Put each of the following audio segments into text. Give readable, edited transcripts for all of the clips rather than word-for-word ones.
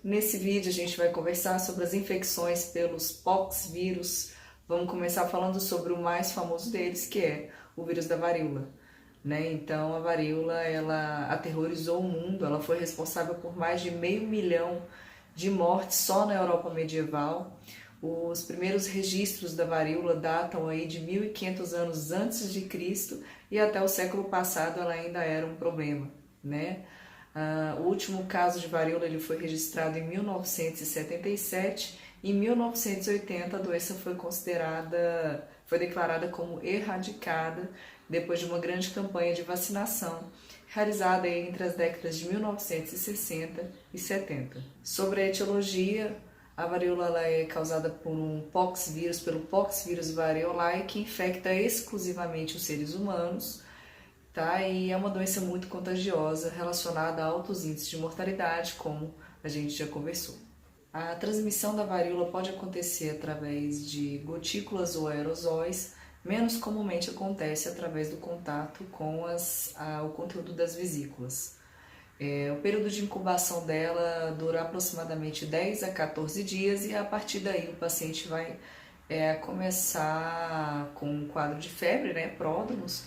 Nesse vídeo a gente vai conversar sobre as infecções pelos poxvírus. Vamos começar falando sobre o mais famoso deles, que é o vírus da varíola, né? Então a varíola, ela aterrorizou o mundo, ela foi responsável por mais de 500 mil de mortes só na Europa medieval. Os primeiros registros da varíola datam aí de 1500 anos antes de Cristo e até o século passado ela ainda era um problema, né? O último caso de varíola ele foi registrado em 1977 e em 1980 a doença foi declarada como erradicada depois de uma grande campanha de vacinação realizada entre as décadas de 1960 e 70. Sobre a etiologia, a varíola ela é causada por um poxvírus, pelo poxvírus variolae, que infecta exclusivamente os seres humanos, tá? E é uma doença muito contagiosa, relacionada a altos índices de mortalidade, como a gente já conversou. A transmissão da varíola pode acontecer através de gotículas ou aerosóis, menos comumente acontece através do contato com o conteúdo das vesículas. O período de incubação dela dura aproximadamente 10 a 14 dias e a partir daí o paciente vai começar com um quadro de febre, né, pródromos.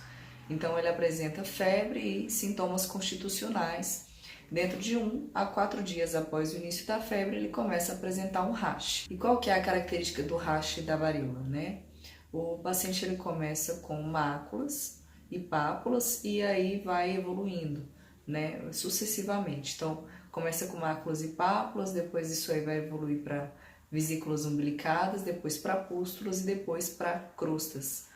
Então ele apresenta febre e sintomas constitucionais. Dentro de 1 a 4 dias após o início da febre, ele começa a apresentar um rash. E qual que é a característica do rash da varíola, né? O paciente ele começa com máculas e pápulas e aí vai evoluindo, né, sucessivamente. Então, começa com máculas e pápulas, depois isso aí vai evoluir para vesículas umbilicadas, depois para pústulas e depois para crostas,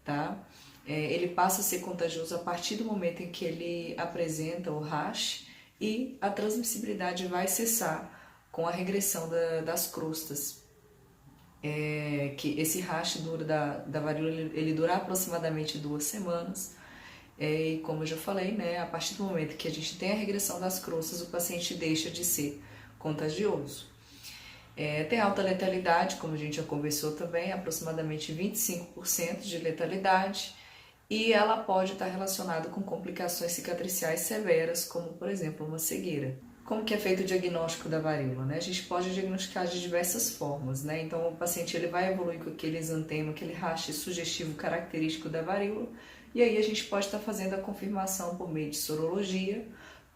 tá? Ele passa a ser contagioso a partir do momento em que ele apresenta o rash e a transmissibilidade vai cessar com a regressão das crostas. Que esse rash da varíola ele dura aproximadamente 2 semanas. E como eu já falei, né, a partir do momento que a gente tem a regressão das crostas, o paciente deixa de ser contagioso. Tem alta letalidade, como a gente já conversou também, aproximadamente 25% de letalidade, e ela pode estar relacionada com complicações cicatriciais severas, como por exemplo uma cegueira. Como que é feito o diagnóstico da varíola, né? A gente pode diagnosticar de diversas formas, né? Então o paciente ele vai evoluir com aquele exantema, aquele rash sugestivo característico da varíola, e aí a gente pode estar fazendo a confirmação por meio de sorologia,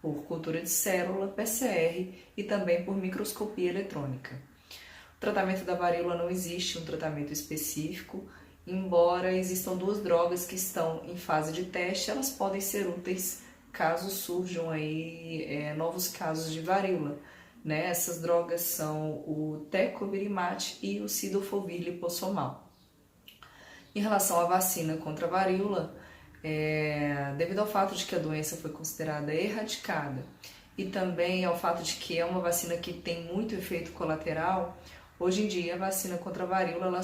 por cultura de célula, PCR e também por microscopia eletrônica. O tratamento da varíola não existe um tratamento específico, embora existam 2 drogas que estão em fase de teste, elas podem ser úteis caso surjam aí novos casos de varíola, né? Essas drogas são o tecovirimat e o cidofovir lipossomal. Em relação à vacina contra a varíola, devido ao fato de que a doença foi considerada erradicada e também ao fato de que é uma vacina que tem muito efeito colateral, hoje em dia a vacina contra a varíola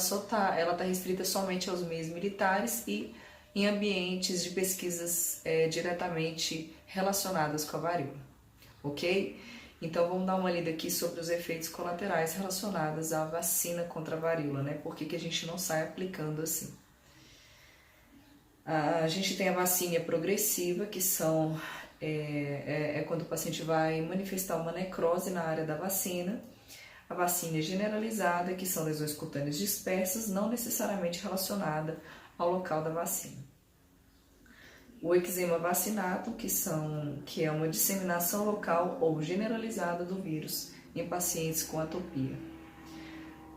ela tá restrita somente aos meios militares e em ambientes de pesquisas diretamente relacionadas com a varíola, ok? Então vamos dar uma lida aqui sobre os efeitos colaterais relacionados à vacina contra a varíola, né? Por que a gente não sai aplicando assim? A gente tem a vacina progressiva, que são quando o paciente vai manifestar uma necrose na área da vacina. A vacina generalizada, que são lesões cutâneas dispersas, não necessariamente relacionada ao local da vacina. O eczema vacinato, que é uma disseminação local ou generalizada do vírus em pacientes com atopia.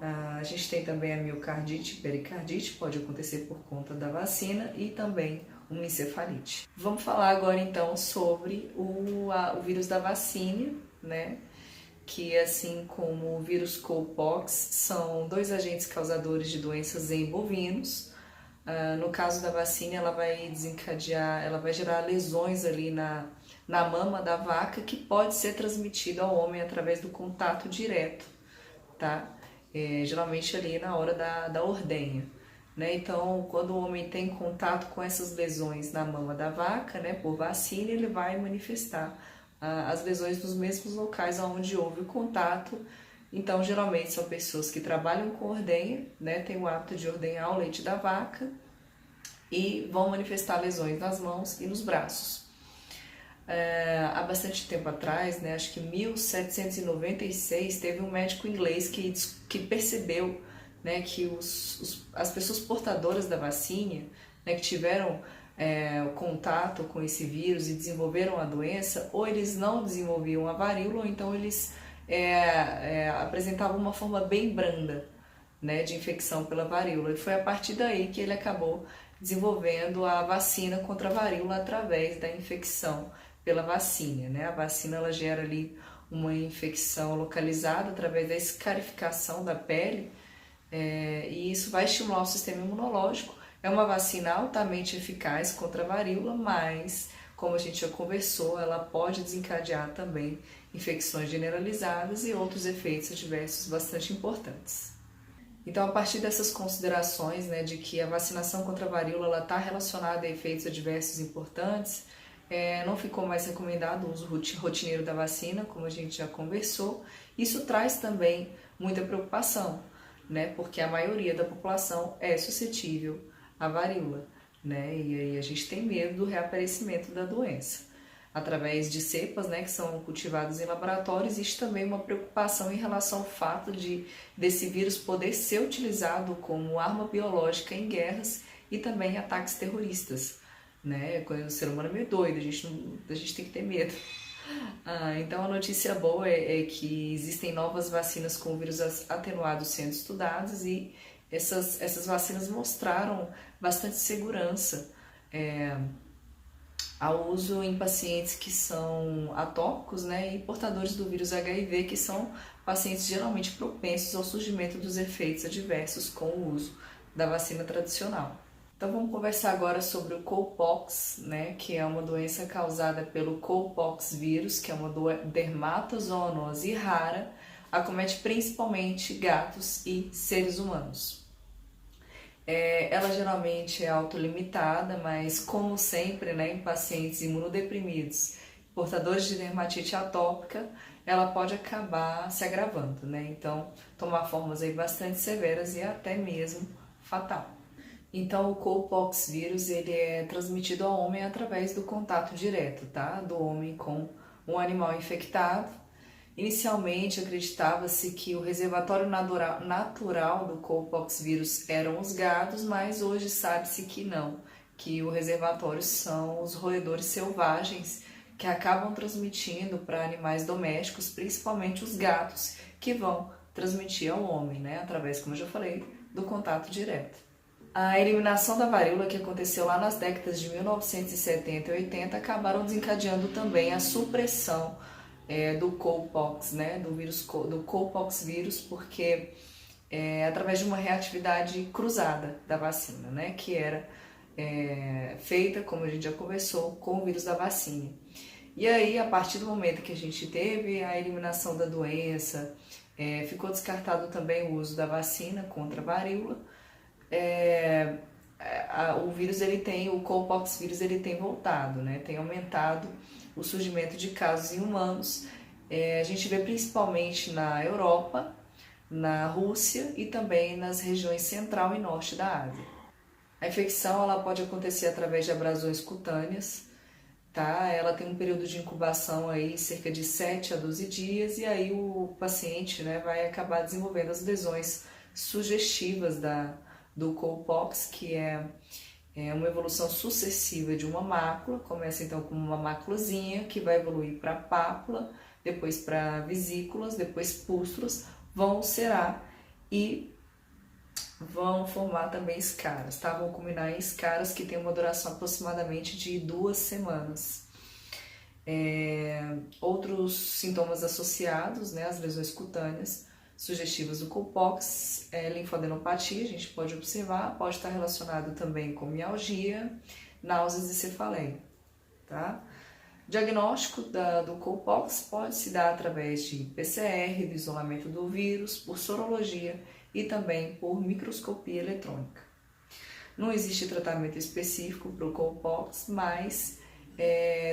A gente tem também a miocardite, pericardite, pode acontecer por conta da vacina, e também uma encefalite. Vamos falar agora então sobre o vírus da vacina, né? Que assim como o vírus Cowpox, são 2 agentes causadores de doenças em bovinos. No caso da vacina, ela vai gerar lesões ali na mama da vaca, que pode ser transmitido ao homem através do contato direto, tá? Geralmente ali na hora da ordenha, né? Então, quando o homem tem contato com essas lesões na mama da vaca, né, por vacina, ele vai manifestar as lesões nos mesmos locais onde houve o contato. Então, geralmente são pessoas que trabalham com ordenha, né, têm o hábito de ordenhar o leite da vaca e vão manifestar lesões nas mãos e nos braços. Há bastante tempo atrás, né, acho que em 1796, teve um médico inglês que percebeu, né, que as pessoas portadoras da vacina, né, que tiveram contato com esse vírus e desenvolveram a doença, ou eles não desenvolviam a varíola, ou então eles apresentavam uma forma bem branda, né, de infecção pela varíola. E foi a partir daí que ele acabou desenvolvendo a vacina contra a varíola através da infecção pela vacina, né? A vacina ela gera ali uma infecção localizada através da escarificação da pele, e isso vai estimular o sistema imunológico. É uma vacina altamente eficaz contra a varíola, mas, como a gente já conversou, ela pode desencadear também infecções generalizadas e outros efeitos adversos bastante importantes. Então, a partir dessas considerações, né, de que a vacinação contra a varíola está relacionada a efeitos adversos importantes, não ficou mais recomendado o uso rotineiro da vacina, como a gente já conversou. Isso traz também muita preocupação, né, porque a maioria da população é suscetível à varíola, né, e aí a gente tem medo do reaparecimento da doença. Através de cepas, né, que são cultivadas em laboratório, existe também uma preocupação em relação ao fato desse vírus poder ser utilizado como arma biológica em guerras e também em ataques terroristas, né? Quando o ser humano é meio doido, a gente tem que ter medo. Então a notícia boa é que existem novas vacinas com vírus atenuados sendo estudadas, e essas vacinas mostraram bastante segurança ao uso em pacientes que são atópicos, né, e portadores do vírus HIV, que são pacientes geralmente propensos ao surgimento dos efeitos adversos com o uso da vacina tradicional. Então vamos conversar agora sobre o Cowpox, né, que é uma doença causada pelo Cowpox vírus, que é uma dermatozoonose rara, acomete principalmente gatos e seres humanos. Ela geralmente é autolimitada, mas como sempre, né, em pacientes imunodeprimidos, portadores de dermatite atópica, ela pode acabar se agravando, né? Então, tomar formas aí bastante severas e até mesmo fatal. Então, o Cowpox vírus ele é transmitido ao homem através do contato direto, tá? Do homem com um animal infectado. Inicialmente, acreditava-se que o reservatório natural do Cowpox vírus eram os gados, mas hoje sabe-se que não, que o reservatório são os roedores selvagens que acabam transmitindo para animais domésticos, principalmente os gatos, que vão transmitir ao homem, né? Através, como eu já falei, do contato direto. A eliminação da varíola, que aconteceu lá nas décadas de 1970 e 80, acabaram desencadeando também a supressão do Cowpox, né, do Cowpox vírus, porque através de uma reatividade cruzada da vacina, né, que era feita, como a gente já conversou, com o vírus da vacina. E aí, a partir do momento que a gente teve a eliminação da doença, ficou descartado também o uso da vacina contra a varíola. O Cowpox vírus ele tem voltado, né? Tem aumentado o surgimento de casos em humanos. A gente vê principalmente na Europa, na Rússia e também nas regiões central e norte da Ásia. A infecção ela pode acontecer através de abrasões cutâneas, tá? Ela tem um período de incubação aí cerca de 7 a 12 dias, e aí o paciente, né, vai acabar desenvolvendo as lesões sugestivas do Cowpox, que é uma evolução sucessiva de uma mácula. Começa então com uma maculazinha, que vai evoluir para pápula, depois para vesículas, depois pústulas, vão ulcerar e vão formar também escaras, tá? Vão culminar em escaras que tem uma duração aproximadamente de 2 semanas. Outros sintomas associados, né, às lesões cutâneas sugestivas do Cowpox, linfadenopatia, a gente pode observar, pode estar relacionado também com mialgia, náuseas e cefaleia, tá? O diagnóstico do Cowpox pode se dar através de PCR, do isolamento do vírus, por sorologia e também por microscopia eletrônica. Não existe tratamento específico para o Cowpox, mas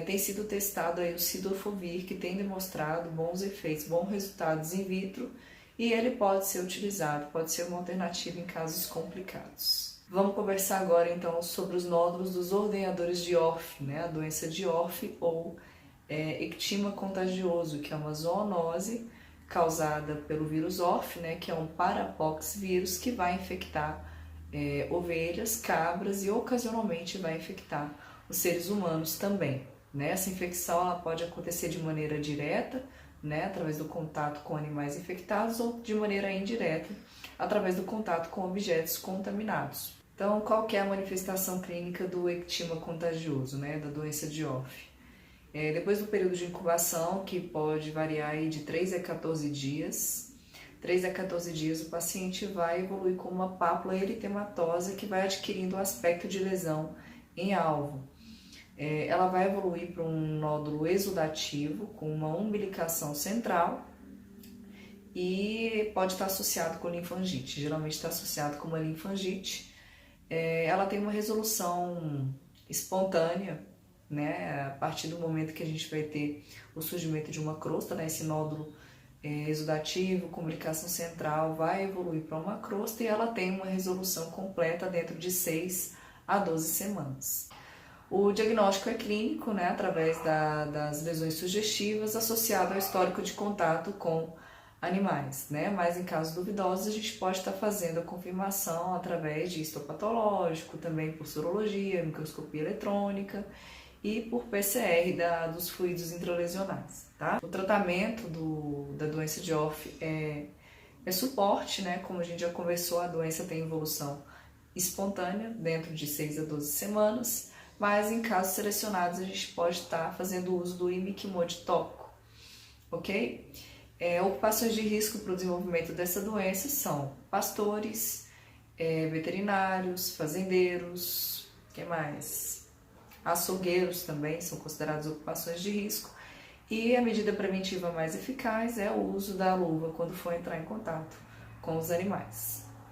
tem sido testado aí o Cidofovir, que tem demonstrado bons efeitos, bons resultados in vitro, e ele pode ser utilizado, pode ser uma alternativa em casos complicados. Vamos conversar agora então sobre os nódulos dos ordenhadores de Orff, né? A doença de Orff ou ectima contagioso, que é uma zoonose causada pelo vírus ORF, né, que é um parapox vírus que vai infectar ovelhas, cabras e ocasionalmente vai infectar os seres humanos também. Né? Essa infecção ela pode acontecer de maneira direta, né, através do contato com animais infectados, ou de maneira indireta, através do contato com objetos contaminados. Então, qual que é a manifestação clínica do ectima contagioso, né, da doença de ORF? Depois do período de incubação, que pode variar aí de 3 a 14 dias, 3 a 14 dias o paciente vai evoluir com uma pápula eritematosa que vai adquirindo o aspecto de lesão em alvo. Ela vai evoluir para um nódulo exudativo com uma umbilicação central e pode estar associado com linfangite, geralmente está associado com uma linfangite. Ela tem uma resolução espontânea, né, a partir do momento que a gente vai ter o surgimento de uma crosta, né, esse nódulo exudativo, com umbilicação central, vai evoluir para uma crosta e ela tem uma resolução completa dentro de 6 a 12 semanas. O diagnóstico é clínico, né, através das lesões sugestivas associado ao histórico de contato com animais, né? Mas em casos duvidosos a gente pode estar fazendo a confirmação através de histopatológico, também por sorologia, microscopia eletrônica e por PCR dos fluidos intralesionais, tá? O tratamento da doença de ORF é suporte, né? Como a gente já conversou, a doença tem evolução espontânea dentro de 6 a 12 semanas, mas em casos selecionados a gente pode estar fazendo uso do imiquimod tópico, ok? Ocupações de risco para o desenvolvimento dessa doença são pastores, veterinários, fazendeiros, que mais? Açougueiros também são considerados ocupações de risco. E a medida preventiva mais eficaz é o uso da luva quando for entrar em contato com os animais.